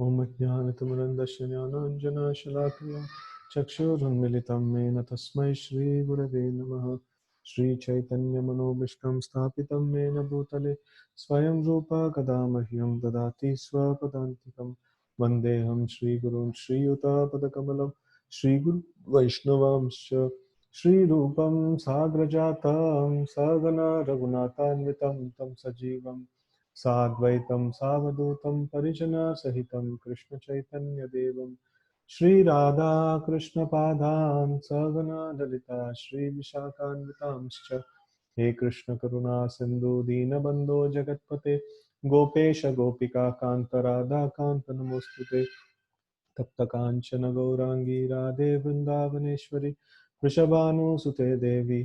ॐ अज्ञानतिमिरन्धस्य ज्ञानाञ्जनशलाकया चक्षुरुन्मिलितं येन तस्मै श्रीगुरवे नमः। श्रीचैतन्यमनोभीष्टं स्थापितं येन भूतले स्वयं रूपा कदा मह्यं ददाति स्वपदान्तिकं। वन्देऽहं श्रीगुरून् श्रीयुतापदकमलं श्रीगुरुवैष्णवांश्च श्रीरूपं साग्रजातं सहगना रघुनाथान्वितं तं सजीवं साद्वैतं सावधूतं परिजनसहितं कृष्णचैतन्यदेवं श्रीराधा कृष्णपादान् सहगना ललिता श्रीविशाखान्वितांश्च। हे कृष्ण करुणा सिन्धु दीनबन्धो जगत्पते गोपेश गोपिका कान्त राधा कान्त नमोऽस्तुते। तप्त कांचन गौरांगी राधे वृंदावनेश्वरी वृषभानुसुते देवी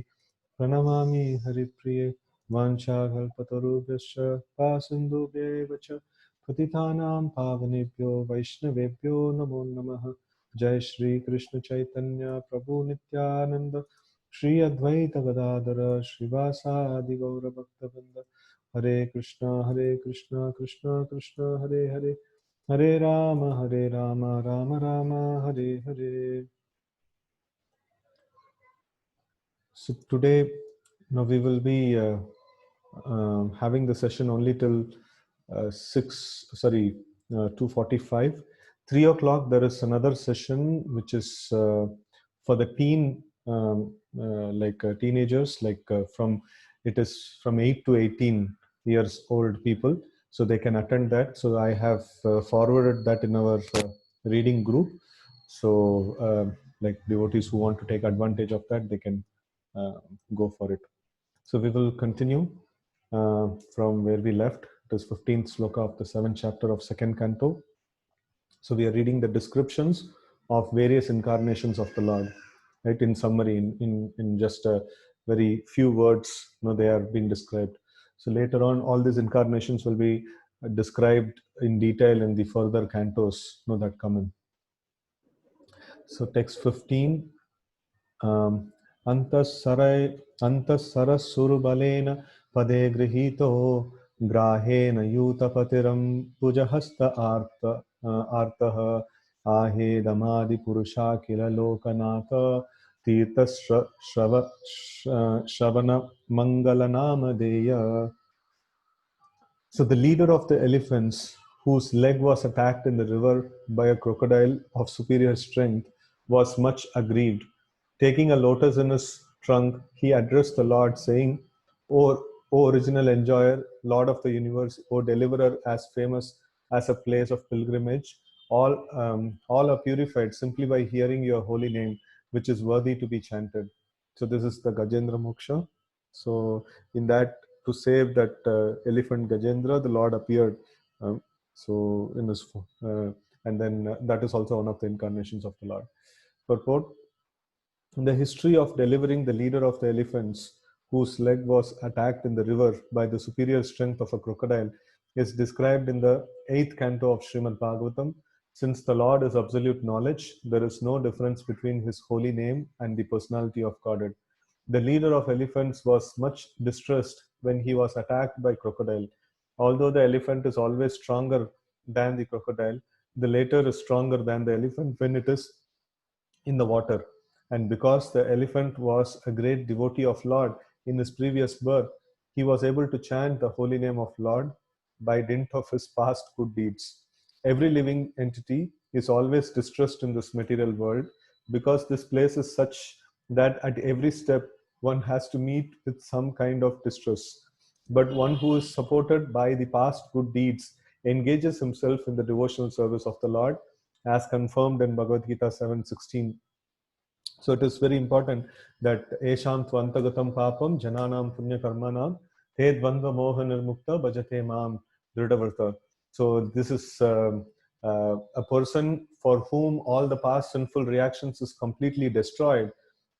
प्रणमामि हरिप्रिये। वाञ्छाकल्पतरुभ्यश्च कृपासिन्धुभ्येव च पतितानां पावनेभ्यो वैष्णवेभ्यो नमो नमः। जय श्री कृष्ण चैतन्य प्रभु नित्यानंद श्री अद्वैत गदाधर श्रीवासादि गौरभक्तवृंद। हरे कृष्णा कृष्णा कृष्णा हरे हरे, हरे Ram Ram Ram Hare Hare. So today, we will be having the session only till 2:45. 3 o'clock there is another session which is for the teen, teenagers, from it is from 8 to 18 years old people, so they can attend that. So I have forwarded that in our reading group. So like devotees who want to take advantage of that, they can uh, go for it. So we will continue from where we left. It is 15th sloka of the 7th chapter of 2nd canto. So we are reading the descriptions of various incarnations of the Lord, right? In summary, in just a very few words, they are being described. So later on, all these incarnations will be described in detail in the further cantos, that come in. So text 15. अन्तःसरस्सुरबलेन पदे गृहीतो ग्राहेण यूतपतिरं भुजहस्त आर्तः आहेदमादिपुरुषा किल Loknath तीर्थश्रवणमङ्गलनामधेय. So the leader of the elephants, whose leg was attacked in the river by a crocodile of superior strength, was much aggrieved. Taking a lotus in his trunk, he addressed the Lord, saying, O original enjoyer, Lord of the universe, O deliverer as famous as a place of pilgrimage, all are purified simply by hearing your holy name, which is worthy to be chanted. So this is the Gajendra Moksha. So in that, to save that elephant Gajendra, the Lord appeared. So in his, and then that is also one of the incarnations of the Lord. Purport: the history of delivering the leader of the elephants, whose leg was attacked in the river by the superior strength of a crocodile, is described in the 8th canto of Srimad Bhagavatam. Since the Lord is absolute knowledge, there is no difference between his holy name and the personality of Godhead. The leader of elephants was much distressed when he was attacked by crocodile. Although the elephant is always stronger than the crocodile, the latter is stronger than the elephant when it is in the water. And because the elephant was a great devotee of Lord in his previous birth, he was able to chant the holy name of Lord by dint of his past good deeds. Every living entity is always distressed in this material world because this place is such that at every step one has to meet with some kind of distress. But one who is supported by the past good deeds engages himself in the devotional service of the Lord, as confirmed in Bhagavad Gita 7:16. So it is very important that Esham Tvantagatam Papam Jananam Punya Karmanam Te Dvandva Moha Nirmukta Bhajate Mam Dridhavarta. So this is a person for whom all the past sinful reactions is completely destroyed,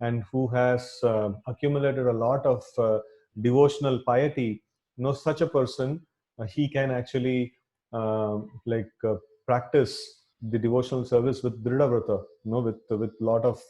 and who has accumulated a lot of devotional piety. Such a person, he can actually practice the devotional service with Dridhavrata, with lot of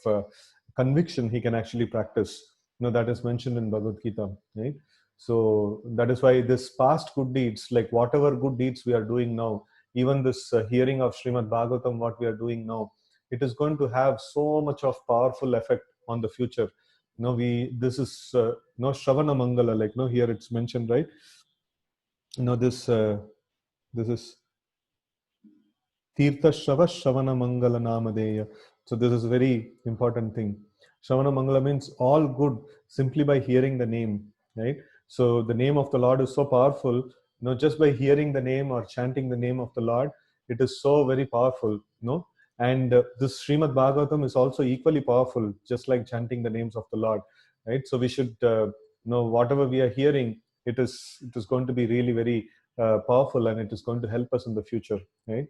conviction. He can actually practice. That is mentioned in Bhagavad Gita, right? So that is why this past good deeds, like whatever good deeds we are doing now, even this hearing of Srimad Bhagavatam, what we are doing now, it is going to have so much of powerful effect on the future. This is Shravana Mangala, like here it's mentioned, right? This is Tirtha Shravana Mangala Namadeya. So this is a very important thing. Shravana Mangala means all good simply by hearing the name, right? So the name of the Lord is so powerful. Just by hearing the name or chanting the name of the Lord, it is so very powerful. And this Srimad Bhagavatam is also equally powerful, just like chanting the names of the Lord, right? So we should know whatever we are hearing, it is going to be really very powerful, and it is going to help us in the future, right?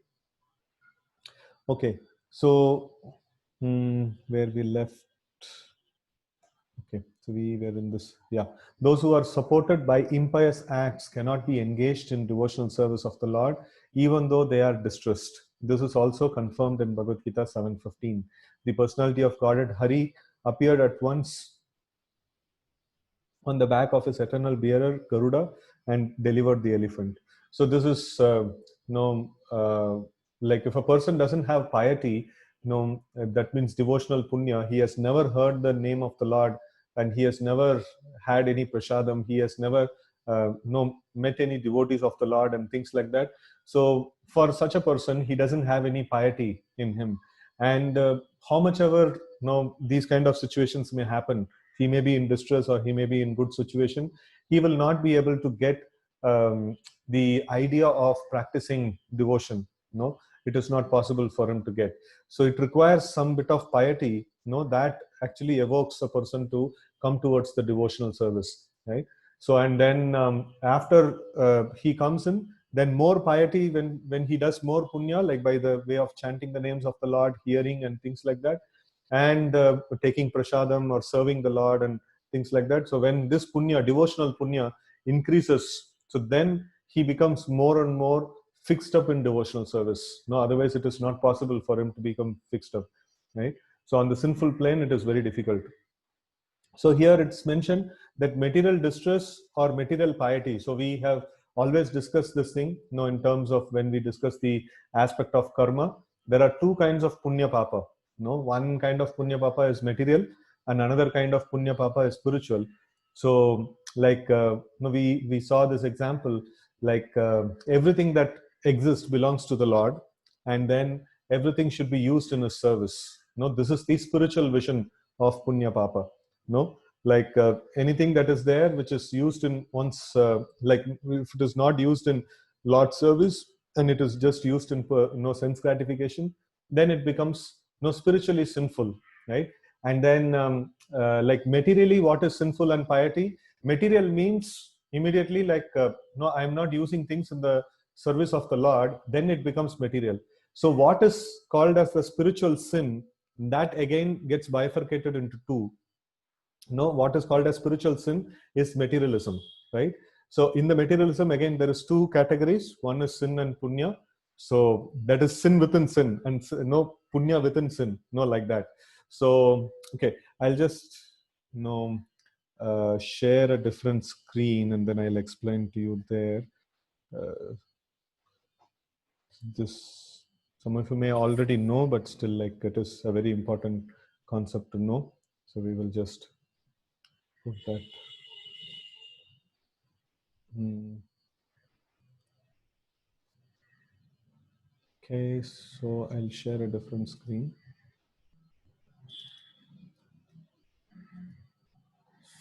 Okay, so where we left. Okay, so we were in this. Yeah, those who are supported by impious acts cannot be engaged in devotional service of the Lord, even though they are distressed. This is also confirmed in Bhagavad Gita 7:15. The personality of Godhead Hari appeared at once on the back of his eternal bearer Garuda and delivered the elephant. So this is like if a person doesn't have piety, that means devotional punya. He has never heard the name of the Lord, and he has never had any prasadam. He has never met any devotees of the Lord and things like that. So for such a person, he doesn't have any piety in him, and how much ever these kind of situations may happen, he may be in distress or he may be in good situation, he will not be able to get the idea of practicing devotion. It is not possible for him to get. So it requires some bit of piety that actually evokes a person to come towards the devotional service, right? So and then after he comes in, then more piety, when he does more punya, like by the way of chanting the names of the Lord, hearing and things like that, and taking prasadam or serving the Lord and things like that. So when this punya, devotional punya, increases, so then he becomes more and more fixed up in devotional service. Otherwise it is not possible for him to become fixed up, right? So on the sinful plane, it is very difficult. So here it's mentioned that material distress or material piety. So we have always discussed this thing, in terms of when we discuss the aspect of karma, there are two kinds of punya papa. One kind of punya papa is material, and another kind of punya papa is spiritual. So like we saw this example, like everything that exists belongs to the Lord, and then everything should be used in his service. This is the spiritual vision of punya papa. Like anything that is there which is used in one's like if it is not used in Lord's service and it is just used in sense gratification, then it becomes spiritually sinful, right? And then like materially, what is sinful and piety? Material means immediately like no, I am not using things in the service of the Lord, then it becomes material. So what is called as the spiritual sin, that again gets bifurcated into two. What is called as spiritual sin is materialism, right? So in the materialism, again, there is two categories. One is sin and punya. So that is sin within sin, and punya within sin, like that. So okay, I'll just share a different screen, and then I'll explain to you there. This some of you may already know, but still, like, it is a very important concept to know. So we will just put that. Okay, so I'll share a different screen.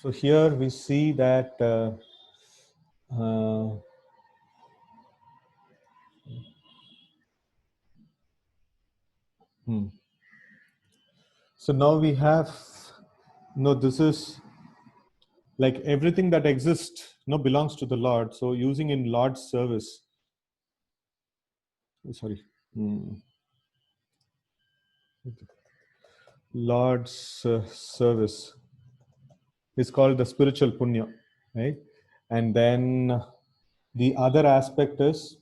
So here we see that so now we have this is like everything that exists belongs to the Lord. So using in Lord's service, sorry, Lord's service is called the spiritual punya, right? And then the other aspect is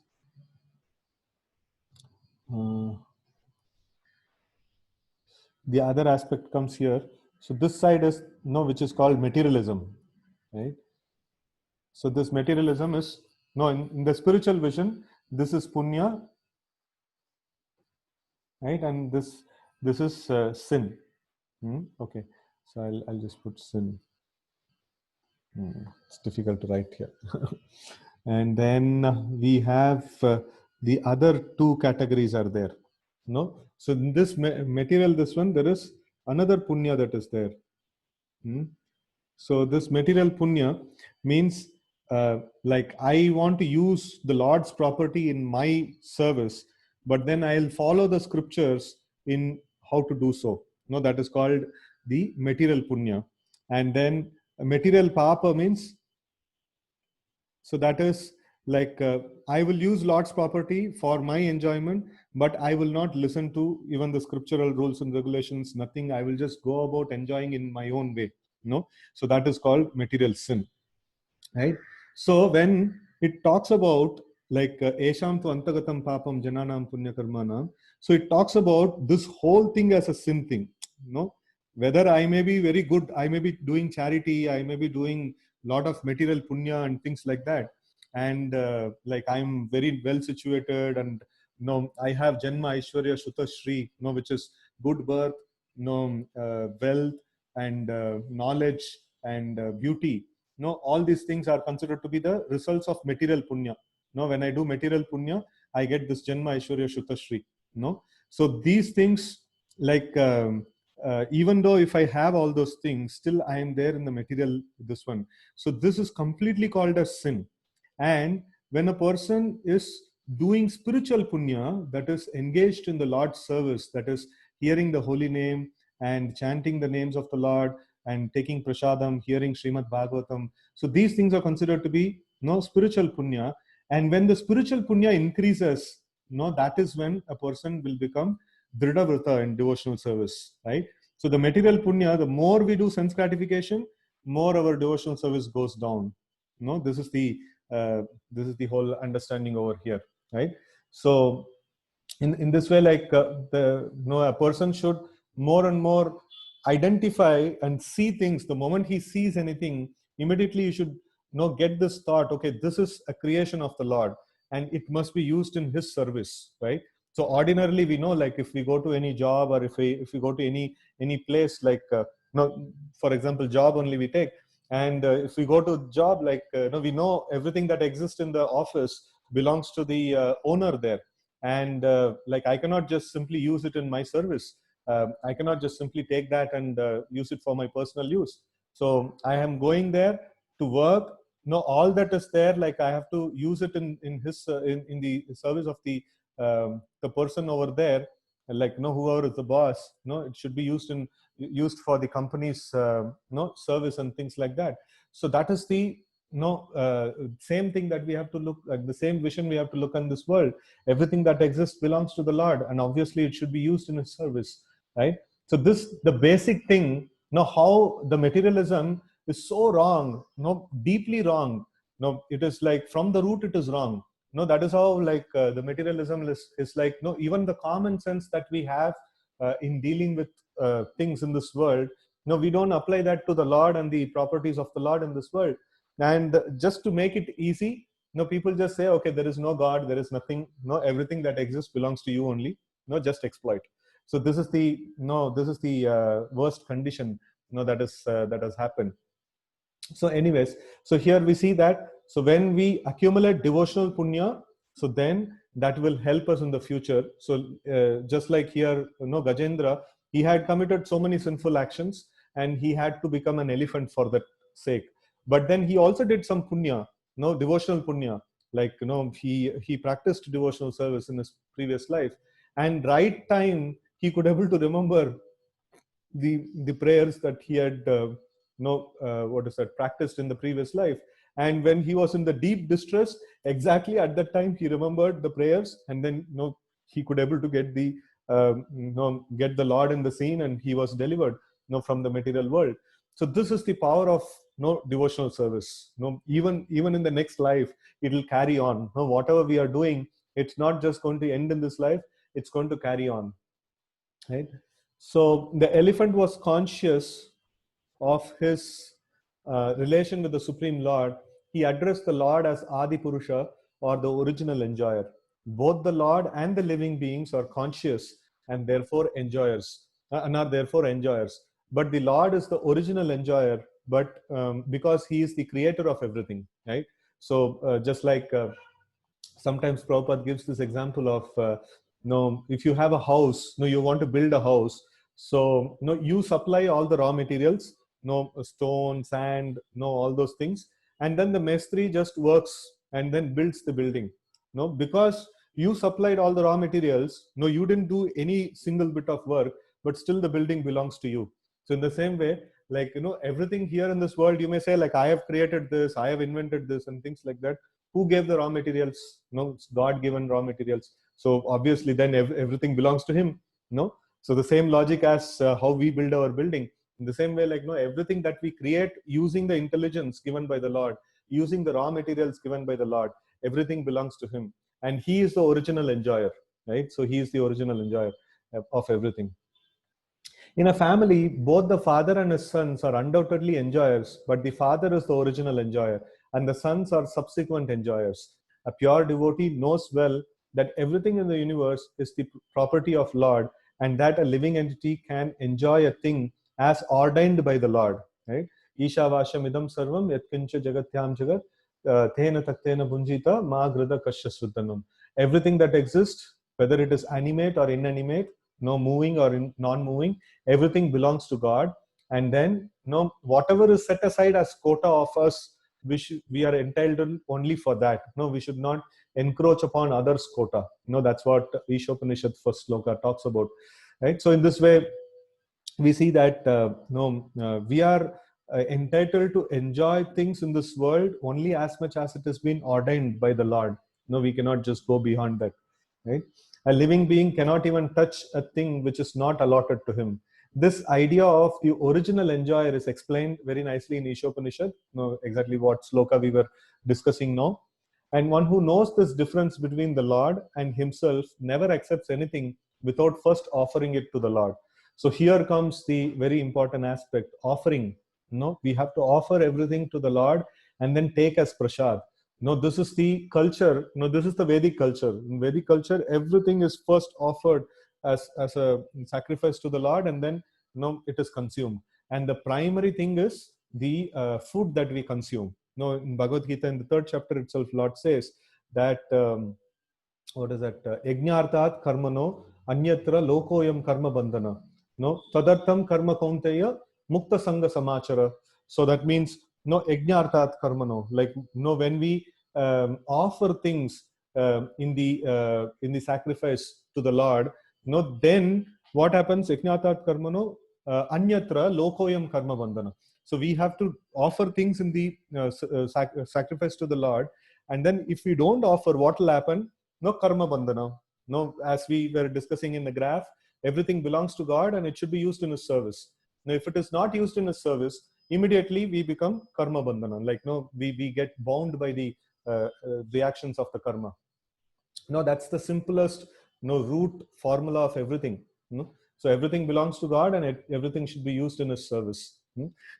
the other aspect comes here. So this side is which is called materialism, right? So this materialism is in the spiritual vision, this is punya, right? And this is sin. Okay, so I'll just put sin. It's difficult to write here. And then we have the other two categories are there. No, so in this material, this one, there is another punya that is there. Hmm? So this material punya means like I want to use the Lord's property in my service, but then I'll follow the scriptures in how to do so. No, that is called the material punya. And then material papa means, so that is like I will use Lord's property for my enjoyment, but I will not listen to even the scriptural rules and regulations, nothing. I will just go about enjoying in my own way. No, so that is called material sin, right? So when it talks about like esham tu antagatam papam jananam punya karmanam, so it talks about this whole thing as a sin thing. No, whether I may be very good, I may be doing charity, I may be doing lot of material punya and things like that, and like I'm very well situated, and I have janma aishwarya shuta shri, which is good birth, wealth and knowledge and beauty. All these things are considered to be the results of material punya. When I do material punya, I get this janma aishwarya shutashri. So these things, like even though if I have all those things, still I am there in the material, this one. So this is completely called as sin. And when a person is doing spiritual punya, that is engaged in the Lord's service, that is hearing the holy name and chanting the names of the Lord and taking prasadam, hearing Srimad Bhagavatam. So these things are considered to be spiritual punya. And when the spiritual punya increases, that is when a person will become dridhavrata in devotional service, right? So the material punya, the more we do sense gratification, more our devotional service goes down. This is the whole understanding over here, right? So in this way, like a person should more and more identify and see things. The moment he sees anything, immediately you should get this thought, okay, this is a creation of the Lord and it must be used in his service, right? So ordinarily we know, like if we go to any job, or if we go to any place, like for example job only we take, and if we go to job, like we know everything that exists in the office belongs to the owner there. And like I cannot just simply use it in my service. I cannot just simply take that and use it for my personal use. So I am going there to work. All that is there, like I have to use it in his in the service of the person over there, like whoever is the boss. It should be used for the company's service and things like that. So that is the same thing that we have to look like, the same vision we have to look in this world. Everything that exists belongs to the Lord, and obviously it should be used in his service, right? So this, the basic thing, how the materialism is so wrong, deeply wrong. It is like from the root it is wrong. That is how, like the materialism is like, even the common sense that we have in dealing with things in this world, we don't apply that to the Lord and the properties of the Lord in this world. And just to make it easy, people just say, okay, there is no God, there is nothing, everything that exists belongs to you only, just exploit. So this is the worst condition that has happened. So anyways, so here we see that, so when we accumulate devotional punya, so then that will help us in the future. So just like here, Gajendra, he had committed so many sinful actions and he had to become an elephant for that sake. But then he also did some punya, devotional punya, like he practiced devotional service in his previous life, and right time he could able to remember the prayers that he had practiced in the previous life. And when he was in the deep distress, exactly at that time he remembered the prayers, and then he could able to get get the Lord in the scene, and he was delivered from the material world. So this is the power of devotional service. Even in the next life it will carry on. Whatever we are doing, it's not just going to end in this life, it's going to carry on, right? So the elephant was conscious of his relation with the Supreme Lord. He addressed the Lord as Adi Purusha, or the original enjoyer. Both the Lord and the living beings are conscious and therefore enjoyers, not therefore enjoyers. But the Lord is the original enjoyer, but because he is the creator of everything, right? So just like sometimes Prabhupada gives this example of, if you have a house, you want to build a house, so you supply all the raw materials, stone, sand, all those things, and then the mestri just works and then builds the building. Because you supplied all the raw materials, you didn't do any single bit of work, but still the building belongs to you. So in the same way, like, everything here in this world, you may say, like, I have created this, I have invented this, and things like that. Who gave the raw materials? It's God given raw materials. So obviously then everything belongs to him. So the same logic as how we build our building. In the same way, like, everything that we create using the intelligence given by the Lord, using the raw materials given by the Lord, everything belongs to him, and he is the original enjoyer, right? So he is the original enjoyer of everything. In a family, both the father and his sons are undoubtedly enjoyers, but the father is the original enjoyer, and the sons are subsequent enjoyers. A pure devotee knows well that everything in the universe is the property of Lord, and that a living entity can enjoy a thing as ordained by the Lord. Right? Isha Vasham idam sarvam yatkincha jagatyam jagat tena taktena bunjita ma grida kasya suddhanam. Everything that exists, whether it is animate or inanimate, moving or non-moving, everything belongs to God. And then whatever is set aside as quota of us, we are entitled only for that. We should not encroach upon others' quota. That's what Ishopanishad first sloka talks about, right? So in this way, we see that we are entitled to enjoy things in this world only as much as it has been ordained by the Lord. We cannot just go beyond that, right? A living being cannot even touch a thing which is not allotted to him. This idea of the original enjoyer is explained very nicely in Ishopanishad, exactly what sloka we were discussing now. And one who knows this difference between the Lord and himself never accepts anything without first offering it to the Lord. So here comes the very important aspect, offering. We have to offer everything to the Lord and then take as prasad. This is the culture. This is the Vedic culture. In Vedic culture, everything is first offered as a sacrifice to the Lord, and then it is consumed. And the primary thing is the food that we consume. In Bhagavad Gita, in the 3rd chapter itself, Lord says that what is that? Yajnartat karmano anyatra lokoyam karma bandhana. Tadartham karma kaunteya mukta sangha samachara. So that means yajnartat karmano. Like when we offer things in the sacrifice to the Lord, then what happens? Yajnartat karmano anyatra lokoyam karma bandhana. So we have to offer things in the sacrifice to the Lord, and then if we don't offer, what will happen? No karma bandhana. As we were discussing in the graph, everything belongs to God and it should be used in his service. Now, if it is not used in his service, immediately we become karma bandhana. Like, we get bound by the reactions of the karma. That's the simplest, root formula of everything. So everything belongs to God and everything should be used in his service.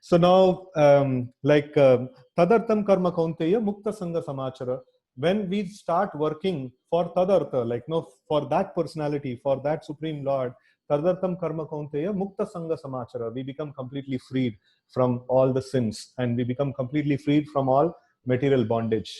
So now, tadartham karma kaunteya mukta sangha samachara. When we start working for tadartha, like for that personality, for that supreme Lord, tadartham karma kaunteya mukta sangha samachara, we become completely freed from all the sins and we become completely freed from all material bondage.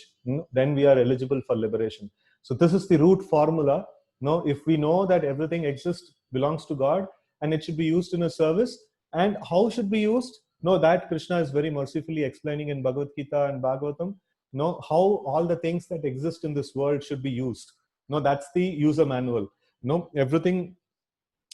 Then we are eligible for liberation. So this is the root formula. If we know that everything exists, belongs to God, and it should be used in a service, and how should be used? That Krishna is very mercifully explaining in Bhagavad Gita and Bhagavatam. How all the things that exist in this world should be used. That's the user manual. Everything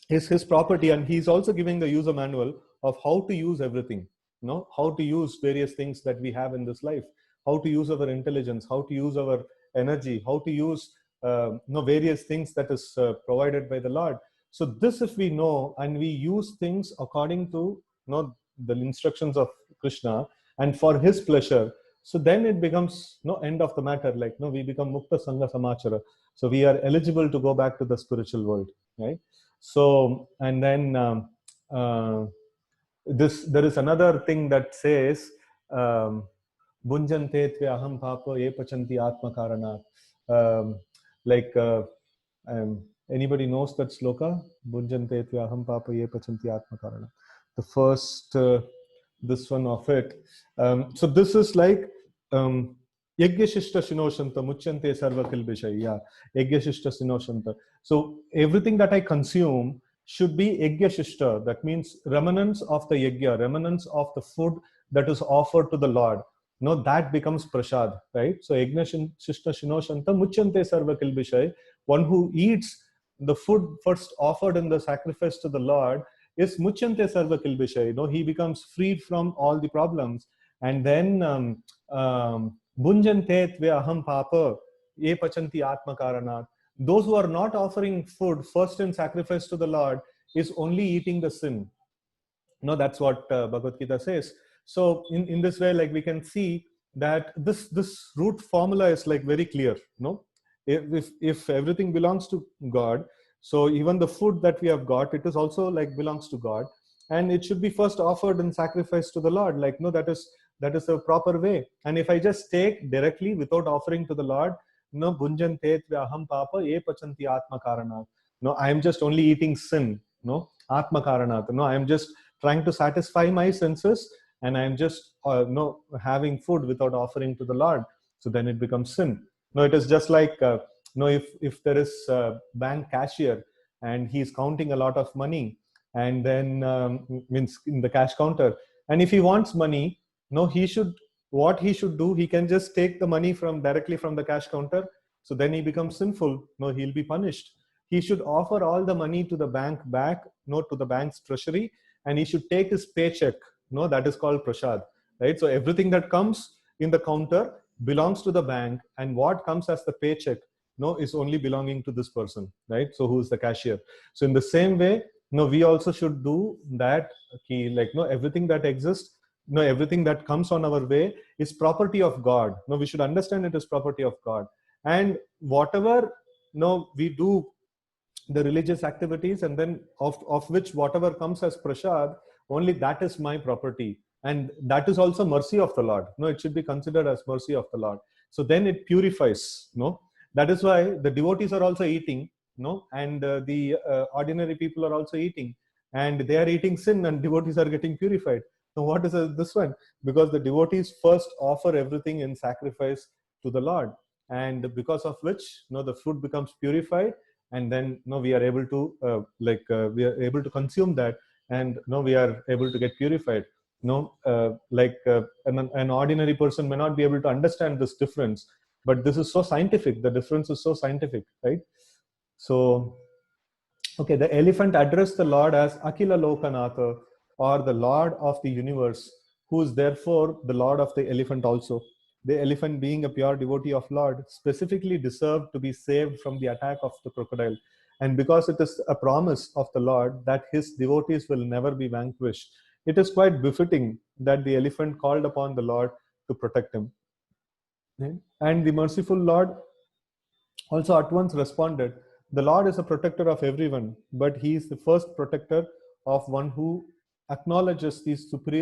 is his property, and he's also giving the user manual of how to use everything. How to use various things that we have in this life, how to use our intelligence, how to use our energy, how to use various things that is provided by the Lord. So this, if we know and we use things according to the instructions of Krishna and for his pleasure, so then it becomes end of the matter. Like we become mukta sangha samachara. So we are eligible to go back to the spiritual world, right? So, and then there is another thing that says Bunjante tvaham papa e pachanti atma karanat. Like Anybody knows that sloka? Bhunjante tvaham papa ye pachanti atma karana. The first, this one of it. So this is like Yajnashishta Shinoshanta Muchante Sarva Kilbishai. Yeah, Yajnashishta Shinoshanta. So everything that I consume should be Yajnashishta. That means remnants of the Yajna, remnants of the food that is offered to the Lord. No, that becomes prasad, right? So Yajnashishta Shinoshanta Muchante Sarva Kilbishai. One who eats the food first offered in the sacrifice to the Lord is Muchante Sarva Kilbishai. He becomes freed from all the problems. And then Bunjante tve aham papa ye pachanti atma karanat. Those who are not offering food first in sacrifice to the Lord is only eating the sin. No, that's what Bhagavad Gita says. So in this way, like we can see that this root formula is like very clear. No, if everything belongs to God, so even the food that we have got, it is also like belongs to God, and it should be first offered in sacrifice to the Lord. Like no, that is a proper way. And if I just take directly without offering to the Lord, no, bunjante aham papa ye pachanti atma karanat. No, I am just only eating sin. No, atma karanat. No, I am just trying to satisfy my senses, and I am just no having food without offering to the Lord. So then it becomes sin. No, it is just like no, if there is a bank cashier and he is counting a lot of money, and then means in the cash counter, and if he wants money, no, what he should do, he can just take the money from directly from the cash counter. So then he becomes sinful. No, he'll be punished. He should offer all the money to the bank back, no, to the bank's treasury, and he should take his paycheck. No, that is called prasad, right? So everything that comes in the counter belongs to the bank, and what comes as the paycheck, no, is only belonging to this person, right? So who is the cashier? So in the same way, no, we also should do that. Like no, everything that exists, no, everything that comes on our way is property of God. No, we should understand it is property of God, and whatever no we do the religious activities, and then of which whatever comes as prasad, only that is my property, and that is also mercy of the Lord. No, it should be considered as mercy of the Lord. So then it purifies. No, that is why the devotees are also eating. No, and the ordinary people are also eating, and they are eating sin, and devotees are getting purified. So what is this one? Because the devotees first offer everything in sacrifice to the Lord, and because of which no, the food becomes purified, and then no, we are able to we are able to consume that, and no, we are able to get purified. No, an ordinary person may not be able to understand this difference, but this is so scientific. The difference is so scientific, right? So okay, the elephant addressed the Lord as Akila Lokanatha, or the Lord of the universe, who is therefore the Lord of the elephant also. The elephant, being a pure devotee of Lord, specifically deserved to be saved from the attack of the crocodile. And because it is a promise of the Lord that his devotees will never be vanquished, it is quite befitting that the elephant called upon the Lord to protect him. And the merciful Lord also at once responded, "The Lord is a protector of everyone, but he is the first protector of one who acknowledges the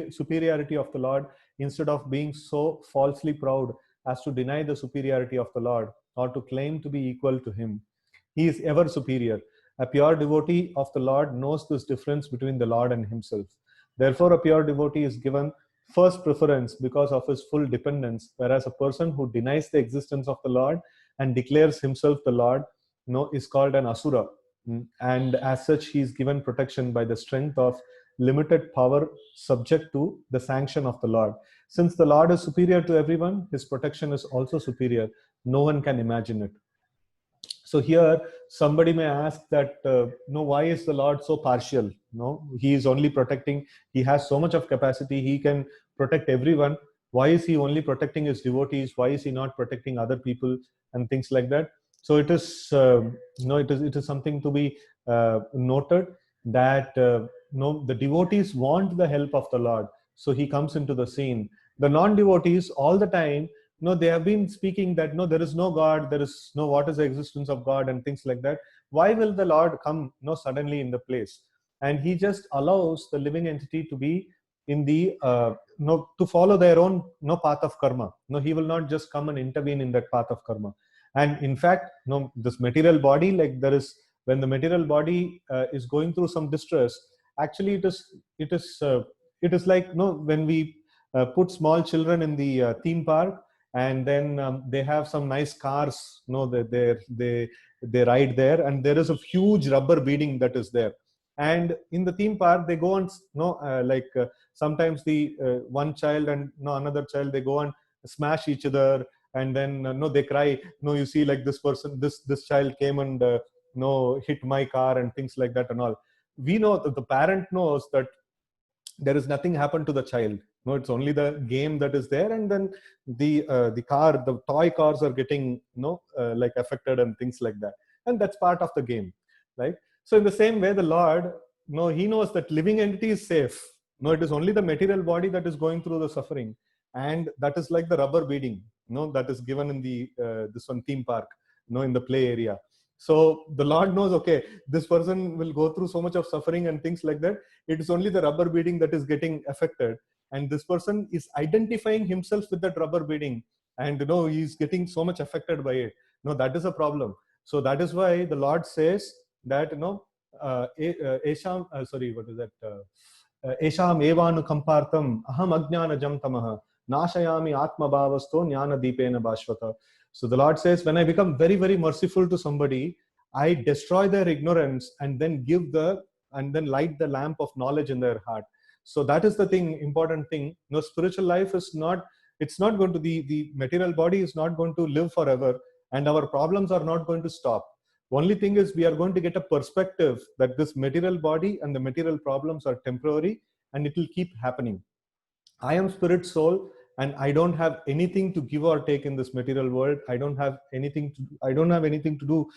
superiority of the Lord instead of being so falsely proud as to deny the superiority of the Lord or to claim to be equal to him. He is ever superior. A pure devotee of the Lord knows this difference between the Lord and himself. Therefore, a pure devotee is given first preference because of his full dependence, whereas a person who denies the existence of the Lord and declares himself the Lord, is called an asura. And as such, he is given protection by the strength of limited power subject to the sanction of the Lord. Since the Lord is superior to everyone, his protection is also superior. No one can imagine it. So here somebody may ask that why is the Lord so partial? No, he is only protecting, he has so much of capacity, he can protect everyone. Why is he only protecting his devotees? Why is he not protecting other people and things like that? So it is it is something to be noted that the devotees want the help of the Lord, so he comes into the scene. The non-devotees all the time, no, they have been speaking that no, there is no God, there is no, what is the existence of God and things like that. Why will the Lord come suddenly in the place? And he just allows the living entity to be in the to follow their own path of karma. No, he will not just come and intervene in that path of karma. And in fact, this material body, like there is when the material body is going through some distress, actually it is like, when we put small children in the theme park, and then they have some nice cars, they ride there, and there is a huge rubber beading that is there. And in the theme park, they go on, sometimes the one child and another child, they go and smash each other, and then no, they cry, no, you see, like, this person, this child came and no, hit my car and things like that and all. We know that the parent knows that there is nothing happened to the child. No, it's only the game that is there, and then the toy cars are getting like affected and things like that, and that's part of the game, right? So in the same way, the Lord, no, he knows that living entity is safe. No, it is only the material body that is going through the suffering, and that is like the rubber beading, that is given in the this one theme park, in the play area. So the Lord knows, okay, this person will go through so much of suffering and things like that. It is only the rubber beading that is getting affected, and this person is identifying himself with that rubber beading, and he's getting so much affected by it. No, that is a problem. So that is why the Lord says that Esham, sorry, what is that? Esham evanu kampartam aham ajnana jam tamaha nashayami atma bhavasto jnana deepena bhashvata. So the Lord says, when I become very, very merciful to somebody, I destroy their ignorance and then light the lamp of knowledge in their heart. So that is the thing, important thing. Spiritual life is not, it's not going to, the material body is not going to live forever, and our problems are not going to stop. Only thing is, we are going to get a perspective that this material body and the material problems are temporary, and it will keep happening. I am spirit soul, and I don't have anything to give or take in this material world. I don't have anything to do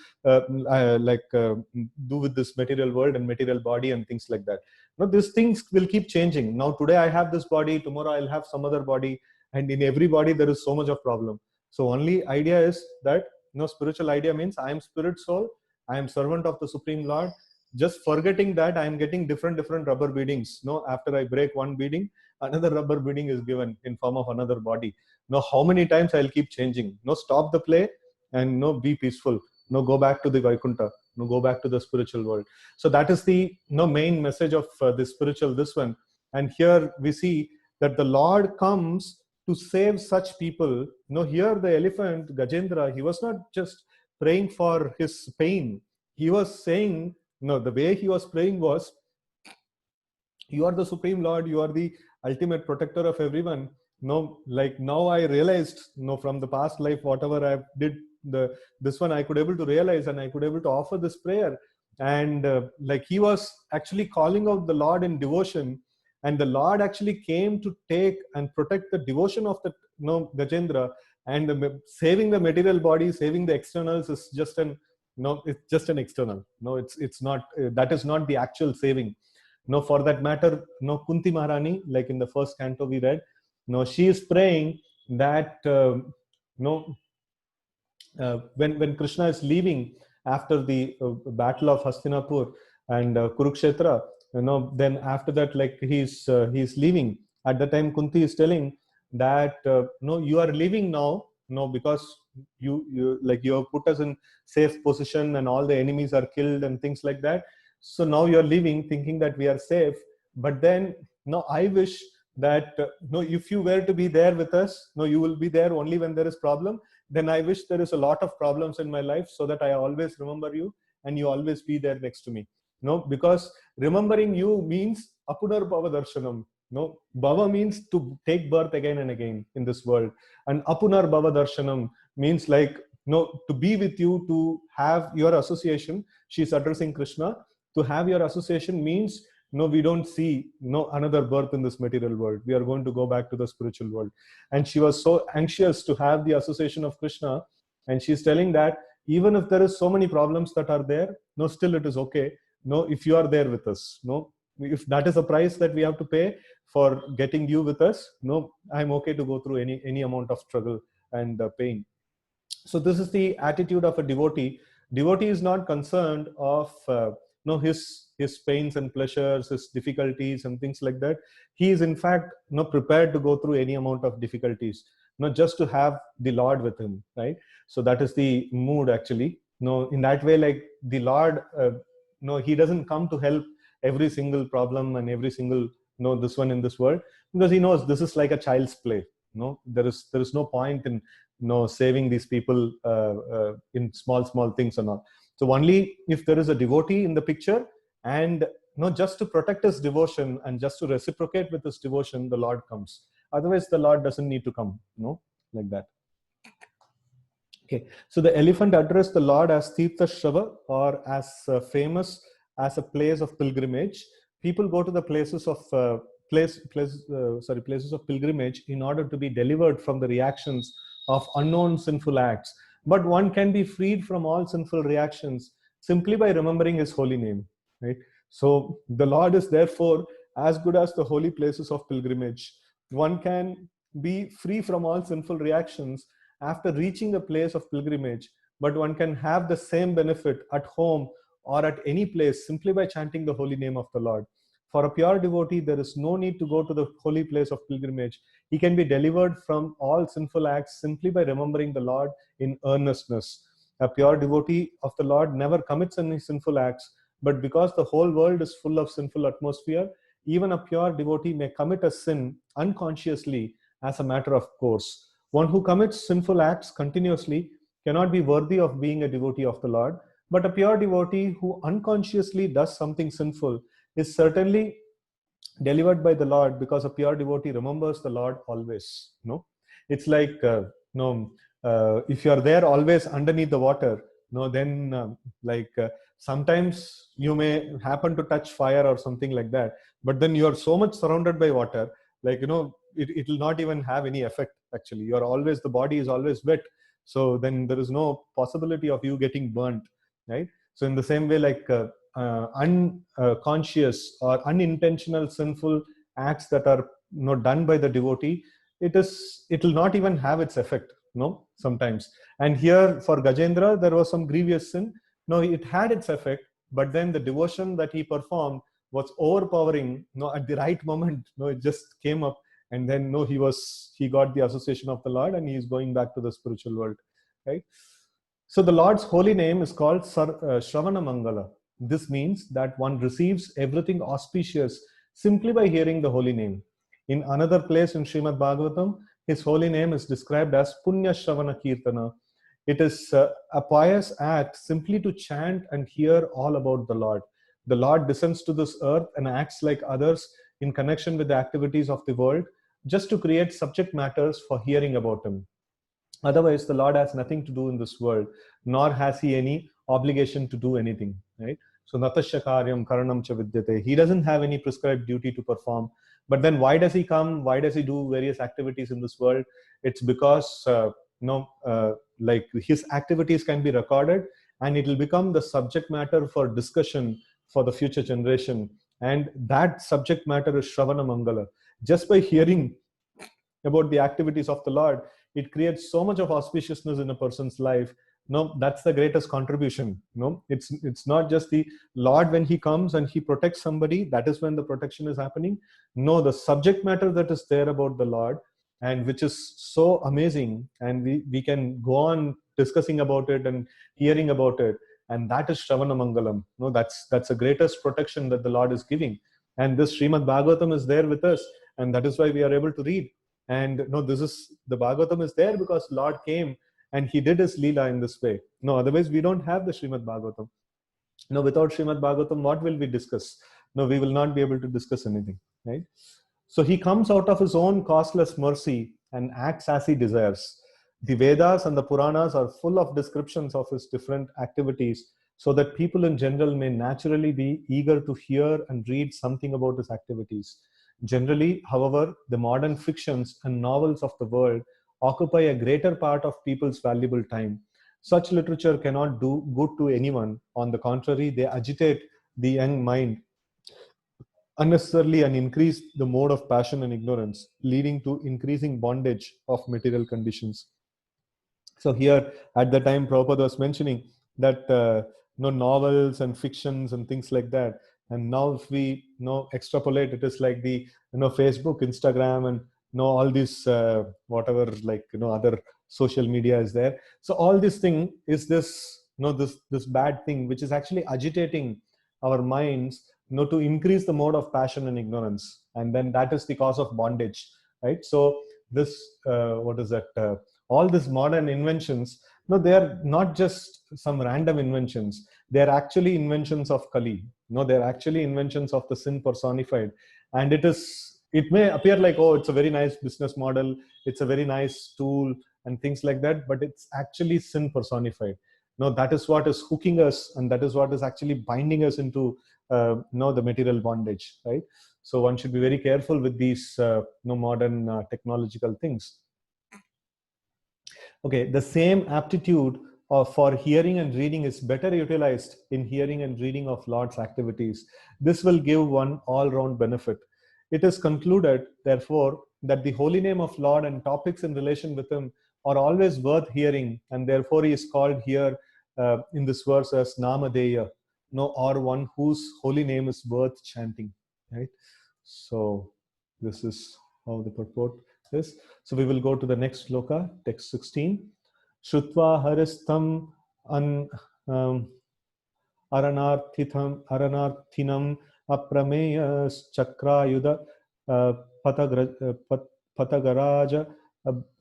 do with this material world and material body and things like that. Now these things will keep changing. Now today I have this body, tomorrow I'll have some other body, and in every body there is so much of problem. So only idea is that spiritual idea means I am spirit soul, I am servant of the Supreme Lord. Just forgetting that I am getting different rubber beadings. After I break one beading, another rubber beading is given in form of another body. How many times I'll keep changing? Stop the play and be peaceful. Go back to the Vaikuntha. Go back to the spiritual world. So that is the main message of this one. And here we see that the Lord comes to save such people. Here the elephant Gajendra, he was not just praying for his pain. He was saying, the way he was praying was, you are the Supreme Lord, you are the ultimate protector of everyone. Now I realized, from the past life, whatever I did, this one I could able to realize, and I could able to offer this prayer. And he was actually calling out the Lord in devotion, and the Lord actually came to take and protect the devotion of the Gajendra. And saving the material body, saving the externals is just it's just an external. It's not, that is not the actual saving. For that matter, Kunti Maharani, like in the first canto we read, she is praying that when Krishna is leaving after the battle of Hastinapur and Kurukshetra, then after that, like he's leaving. At the time, Kunti is telling that you are leaving now, because you have put us in safe position and all the enemies are killed and things like that. So now you're leaving thinking that we are safe. But then I wish that if you were to be there with us, you will be there only when there is problem. Then I wish there is a lot of problems in my life, so that I always remember you and you always be there next to me. Because remembering you means apunar bhava darshanam. Bhava means to take birth again and again in this world, and apunar bhava darshanam means like to be with you, to have your association. She's addressing Krishna. To have your association means we don't see another birth in this material world. We are going to go back to the spiritual world. And she was so anxious to have the association of Krishna, and she's telling that even if there is so many problems that are there, still it is okay. If you are there with us, if that is a price that we have to pay for getting you with us, I'm okay to go through any amount of struggle and pain. So this is the attitude of a devotee. Devotee is not concerned of his pains and pleasures, his difficulties and things like that. He is in fact prepared to go through any amount of difficulties, just to have the Lord with him, right? So that is the mood actually. No, in that way, like the Lord, no, he doesn't come to help every single problem and every single, no, this one in this world, because he knows this is like a child's play. No, there is no point in, no, saving these people in small things or not. So only if there is a devotee in the picture, and no, just to protect his devotion and just to reciprocate with his devotion, the Lord comes. Otherwise, the Lord doesn't need to come. No, like that. Okay, so the elephant addressed the Lord as Tirtha Shrava, or as famous as a place of pilgrimage. People go to the places of places of pilgrimage in order to be delivered from the reactions of unknown sinful acts. But one can be freed from all sinful reactions simply by remembering His holy name. Right. So the Lord is therefore as good as the holy places of pilgrimage. One can be free from all sinful reactions after reaching a place of pilgrimage, but one can have the same benefit at home or at any place simply by chanting the holy name of the Lord. For a pure devotee, there is no need to go to the holy place of pilgrimage. He can be delivered from all sinful acts simply by remembering the Lord in earnestness. A pure devotee of the Lord never commits any sinful acts, but because the whole world is full of sinful atmosphere, even a pure devotee may commit a sin unconsciously as a matter of course. One who commits sinful acts continuously cannot be worthy of being a devotee of the Lord, but a pure devotee who unconsciously does something sinful is certainly delivered by the Lord, because a pure devotee remembers the Lord always. No, it's like no, if you are there always underneath the water, no, then sometimes you may happen to touch fire or something like that, but then you are so much surrounded by water, like it will not even have any effect. Actually, you are always, the body is always wet, so then there is no possibility of you getting burnt, right? So in the same way, like unconscious or unintentional sinful acts that are done by the devotee, it will not even have its effect, no, sometimes. And here for Gajendra, there was some grievous sin. No, it had its effect, but then the devotion that he performed was overpowering. No, at the right moment, no, it just came up, and then no, he got the association of the Lord, and he is going back to the spiritual world, right? So the Lord's holy name is called Shravana Mangala. This means that one receives everything auspicious simply by hearing the holy name. In another place in Srimad Bhagavatam, his holy name is described as Punya Shravana Kirtana. It is a pious act simply to chant and hear all about the Lord. The Lord descends to this earth and acts like others in connection with the activities of the world, just to create subject matters for hearing about him. Otherwise, the Lord has nothing to do in this world, nor has he any obligation to do anything, right? So natasya karyam karanam cha vidyate. He doesn't have any prescribed duty to perform. But then why does he come? Why does he do various activities in this world? It's because like his activities can be recorded, and it will become the subject matter for discussion for the future generation. And that subject matter is Shravana Mangala. Just by hearing about the activities of the Lord, it creates so much of auspiciousness in a person's life. No, that's the greatest contribution. No, it's not just the Lord when he comes and he protects somebody, that is when the protection is happening. No, the subject matter that is there about the Lord, and which is so amazing, and we can go on discussing about it and hearing about it, and that is Shravana Mangalam. No, that's the greatest protection that the Lord is giving. And this Srimad Bhagavatam is there with us, and that is why we are able to read. And no, this is, the Bhagavatam is there because Lord came and he did his Leela in this way. No, otherwise we don't have the Srimad Bhagavatam. No, without Srimad Bhagavatam, what will we discuss? No, we will not be able to discuss anything, right? So he comes out of his own costless mercy and acts as he desires. The Vedas and the Puranas are full of descriptions of his different activities, so that people in general may naturally be eager to hear and read something about his activities. Generally, however, the modern fictions and novels of the world occupy a greater part of people's valuable time. Such literature cannot do good to anyone. On the contrary, they agitate the young mind unnecessarily and increase the mode of passion and ignorance, leading to increasing bondage of material conditions. So here, at the time, Prabhupada was mentioning that novels and fictions and things like that. And now, if we extrapolate, it is like the Facebook, Instagram, and all these whatever, like other social media is there. So all this thing is this this bad thing which is actually agitating our minds, to increase the mode of passion and ignorance, and then that is the cause of bondage, right? So this what is that all these modern inventions, they are not just some random inventions. They are actually inventions of Kali. They're actually inventions of the sin personified. And it may appear like, oh, it's a very nice business model, it's a very nice tool and things like that, but it's actually sin personified. That is what is hooking us, and that is what is actually binding us into the material bondage, right? So one should be very careful with these modern technological things. Okay, the same aptitude for hearing and reading is better utilized in hearing and reading of Lord's activities. This will give one all-round benefit. It is concluded, therefore, that the holy name of Lord and topics in relation with him are always worth hearing, and therefore he is called here in this verse as Namadeya, or one whose holy name is worth chanting, right? So this is how the purport is. So we will go to the next sloka, text 16. Shrutva haristam an aranarthinam aprameyas chakrayuda patagaraja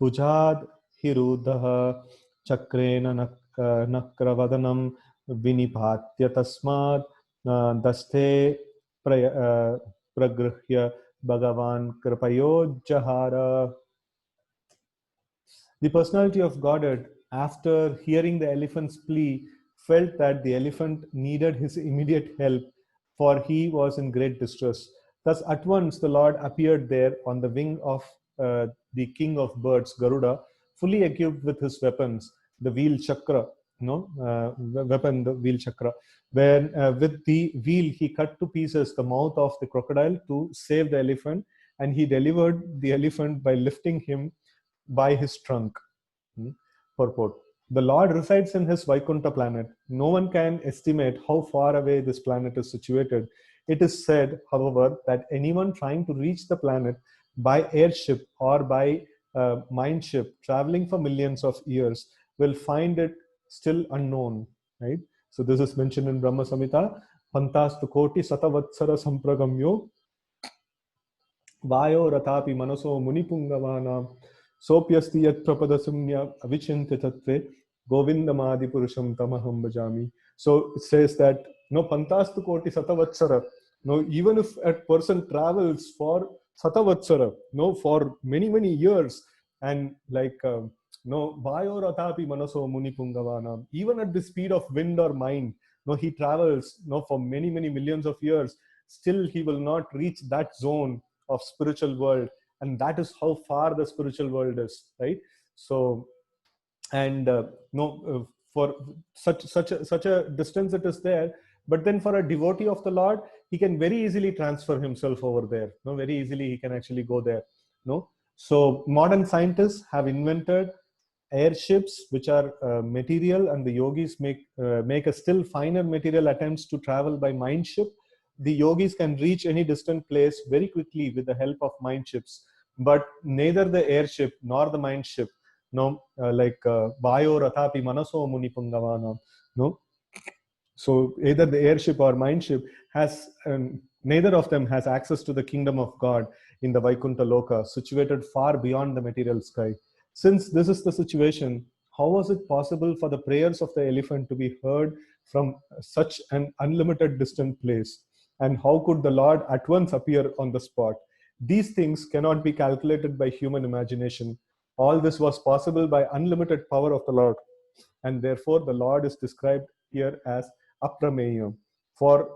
bhujad hirudah chakrena nakravadanam vinipatya tasmad daste pragrihya bhagavan kripayojahara. The personality of Godhead, after hearing the elephant's plea, felt that the elephant needed his immediate help, for he was in great distress. Thus, at once the Lord appeared there on the wing of the king of birds, Garuda, fully equipped with his weapons, the wheel chakra, the wheel chakra, where with the wheel he cut to pieces the mouth of the crocodile to save the elephant, and he delivered the elephant by lifting him by his trunk. Purport. The Lord resides in his Vaikuntha planet. No one can estimate how far away this planet is situated. It is said, however, that anyone trying to reach the planet by airship or by mind ship, traveling for millions of years, will find it still unknown. Right? So this is mentioned in Brahma Samhita. Pantastu koti satavatsara sampragamyo vayo ratapi manaso munipungavana sopyasti yat prapadasumya avichinti tattve govindamadi purusham tamaham bhajami. So it says that pantastu koti satavatsara, even if a person travels for satavatsara, for many years, and like vayo ratapi manaso munipungavana, even at the speed of wind or mind, he travels for many millions of years, still he will not reach that zone of spiritual world. And that is how far the spiritual world is, right? So, and for such a distance it is there, but then for a devotee of the Lord, he can very easily transfer himself over there. Very easily he can actually go there. So modern scientists have invented airships which are material, and the yogis make a still finer material attempts to travel by mind ship. The yogis can reach any distant place very quickly with the help of mind ships, but neither the airship nor the mind ship, like vayo ratapi manaso munipungavana, so either the airship or mind ship has neither of them has access to the kingdom of God in the Vaikuntha Loka, situated far beyond the material sky. Since this is the situation, how was it possible for the prayers of the elephant to be heard from such an unlimited distant place? And how could the Lord at once appear on the spot? These things cannot be calculated by human imagination. All this was possible by unlimited power of the Lord. And therefore, the Lord is described here as Aprameyam. For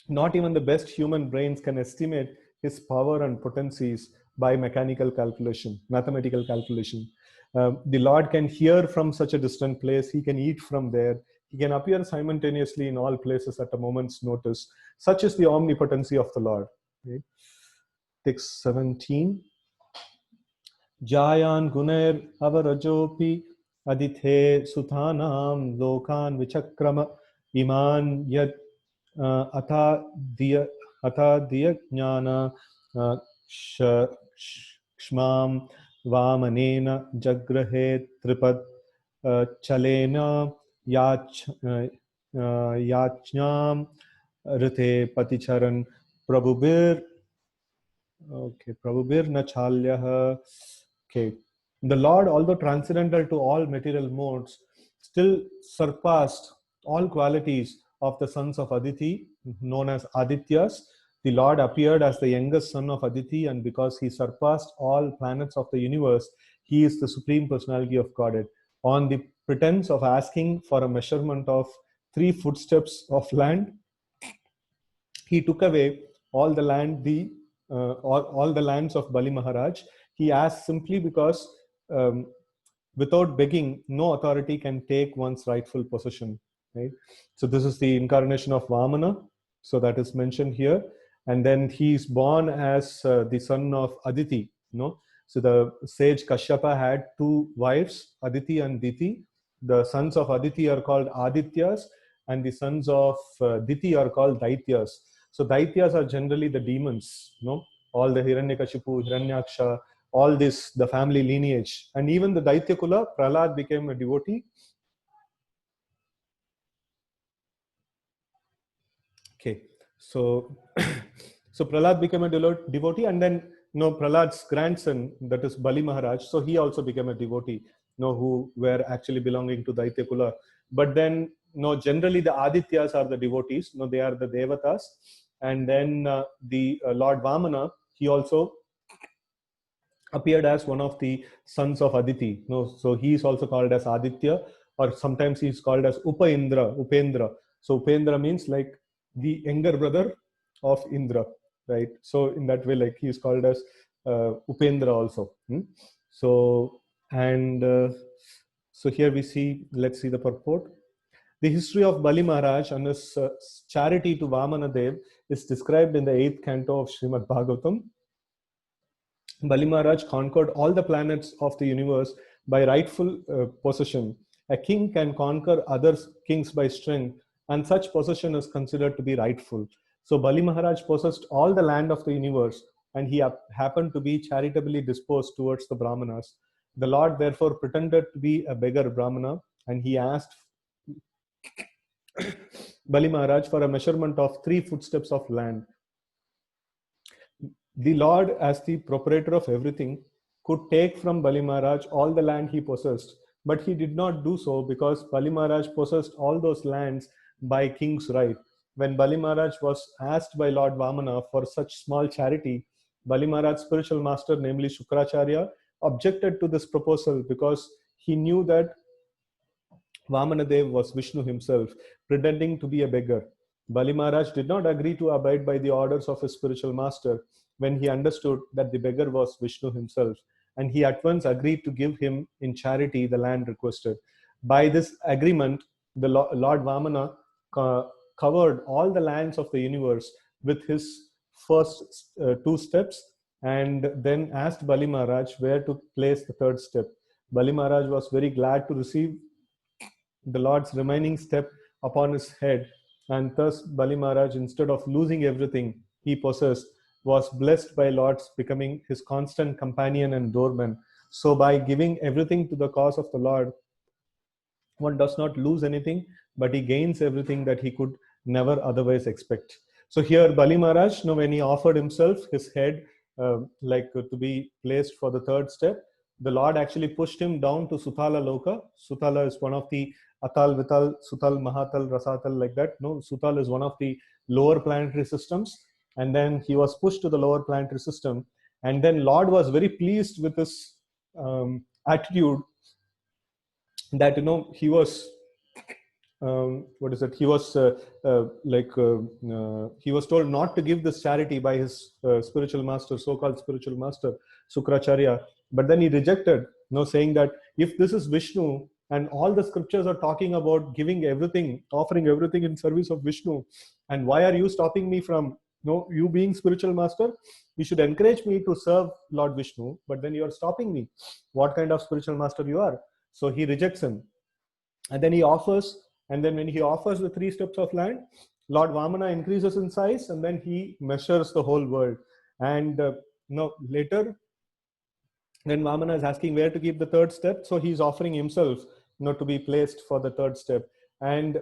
not even the best human brains can estimate his power and potencies by mechanical calculation, mathematical calculation. The Lord can hear from such a distant place. He can eat from there. He can appear simultaneously in all places at a moment's notice. Such is the omnipotency of the Lord. Okay. Text 17. Jayan gunair avarajopi adithe suthanam lokan vichakrama iman yad atha diya jnana kshmam vamanena jagrahe tripad chalena Yach, Yachnyam Rite Paticharan Prabhubir. Okay, Prabhubir Nachalyaha. Okay. The Lord, although transcendental to all material modes, still surpassed all qualities of the sons of Aditi, known as Adityas. The Lord appeared as the youngest son of Aditi, and because he surpassed all planets of the universe, he is the supreme personality of Godhead. On the pretense of asking for a measurement of 3 footsteps of land, he took away all the land, all the lands of Bali Maharaj. He asked simply because um, without begging, no authority can take one's rightful possession. Right. So this is the incarnation of Vamana. So that is mentioned here, and then he is born as the son of Aditi. So the sage Kashyapa had 2 wives, Aditi and Diti. The sons of Aditi are called Adityas, and the sons of Diti are called Daityas. So Daityas are generally the demons, all the Hiranyakashipu, Hiranyaksha, all this, the family lineage. And even the Daitya Kula, Prahlad became a devotee. Okay, so so Prahlad became a devotee, and then Prahlad's grandson, that is Bali Maharaj, so he also became a devotee, who were actually belonging to Daitya Kula. But then, generally the Adityas are the devotees, they are the Devatas. And then the Lord Vamana, he also appeared as one of the sons of Aditi. So he is also called as Aditya, or sometimes he is called as Upendra. So Upendra means like the younger brother of Indra, right? So in that way, like he is called as Upendra also. So, and so here we see, let's see the purport. The history of Bali Maharaj and his charity to Vamana Dev is described in the 8th canto of Srimad Bhagavatam. Bali Maharaj conquered all the planets of the universe by rightful possession. A king can conquer other kings by strength, and such possession is considered to be rightful. So Bali Maharaj possessed all the land of the universe, and he happened to be charitably disposed towards the Brahmanas. The Lord therefore pretended to be a beggar Brahmana, and he asked Bali Maharaj for a measurement of 3 footsteps of land. The Lord, as the proprietor of everything, could take from Bali Maharaj all the land he possessed, but he did not do so because Bali Maharaj possessed all those lands by king's right. When Bali Maharaj was asked by Lord Vamana for such small charity, Bali Maharaj's spiritual master, namely Shukracharya, objected to this proposal because he knew that Vamanadev was Vishnu himself, pretending to be a beggar. Bali Maharaj did not agree to abide by the orders of his spiritual master when he understood that the beggar was Vishnu himself, and he at once agreed to give him in charity the land requested. By this agreement, the Lord Vamana covered all the lands of the universe with his first 2 steps, and then asked Bali Maharaj where to place the 3rd step. Bali Maharaj was very glad to receive the Lord's remaining step upon his head, and thus Bali Maharaj, instead of losing everything he possessed, was blessed by Lord's becoming his constant companion and doorman. So, by giving everything to the cause of the Lord, one does not lose anything, but he gains everything that he could never otherwise expect. So here Bali Maharaj, when he offered himself, his head, to be placed for the 3rd step, the Lord actually pushed him down to Sutala Loka. Sutala is one of the Atal, Vital, Sutal, Mahatal, Rasatal, like that. No, Sutal is one of the lower planetary systems. And then he was pushed to the lower planetary system. And then Lord was very pleased with his attitude, that he was what is it? He was he was told not to give this charity by his spiritual master, so-called spiritual master, Sukracharya. But then he rejected, saying that if this is Vishnu and all the scriptures are talking about giving everything, offering everything in service of Vishnu, and why are you stopping me from, you being spiritual master? You should encourage me to serve Lord Vishnu, but then you are stopping me. What kind of spiritual master you are? So he rejects him. And then he offers, and then when he offers the 3 steps of land, Lord Vamana increases in size, and then he measures the whole world. And later, when Vamana is asking where to keep the 3rd step, so he's offering himself to be placed for the third step. And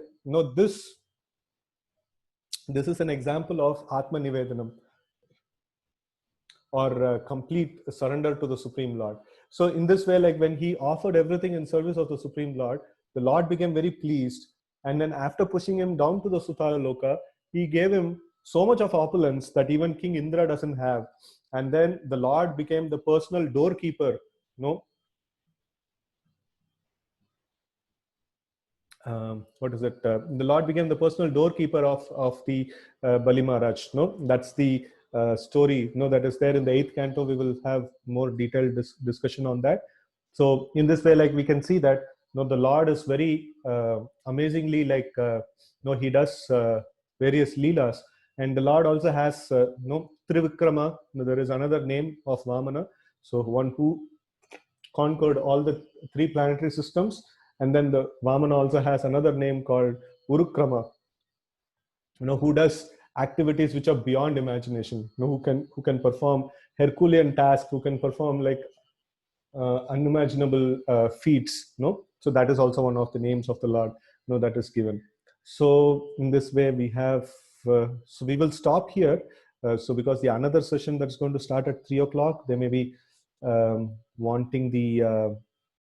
this is an example of Atma Nivedanam, or complete surrender to the Supreme Lord. So in this way, like when he offered everything in service of the Supreme Lord, the Lord became very pleased. And then after pushing him down to the Sutala Loka, he gave him so much of opulence that even King Indra doesn't have. And then the Lord became the personal doorkeeper, what is it? The Lord became the personal doorkeeper of the Bali Maharaj. That's the story. That is there in the 8th canto. We will have more detailed discussion on that. So in this way, like we can see that the Lord is very amazingly, like he does various leelas, and the Lord also has Trivikrama. There is another name of Vamana. So one who conquered all the 3 planetary systems. And then the Vamana also has another name called Urukrama, who does activities which are beyond imagination, who can perform Herculean tasks, who can perform like unimaginable feats. So that is also one of the names of the Lord, that is given. So in this way we have, so we will stop here. So because the another session that's going to start at 3 o'clock, they may be wanting the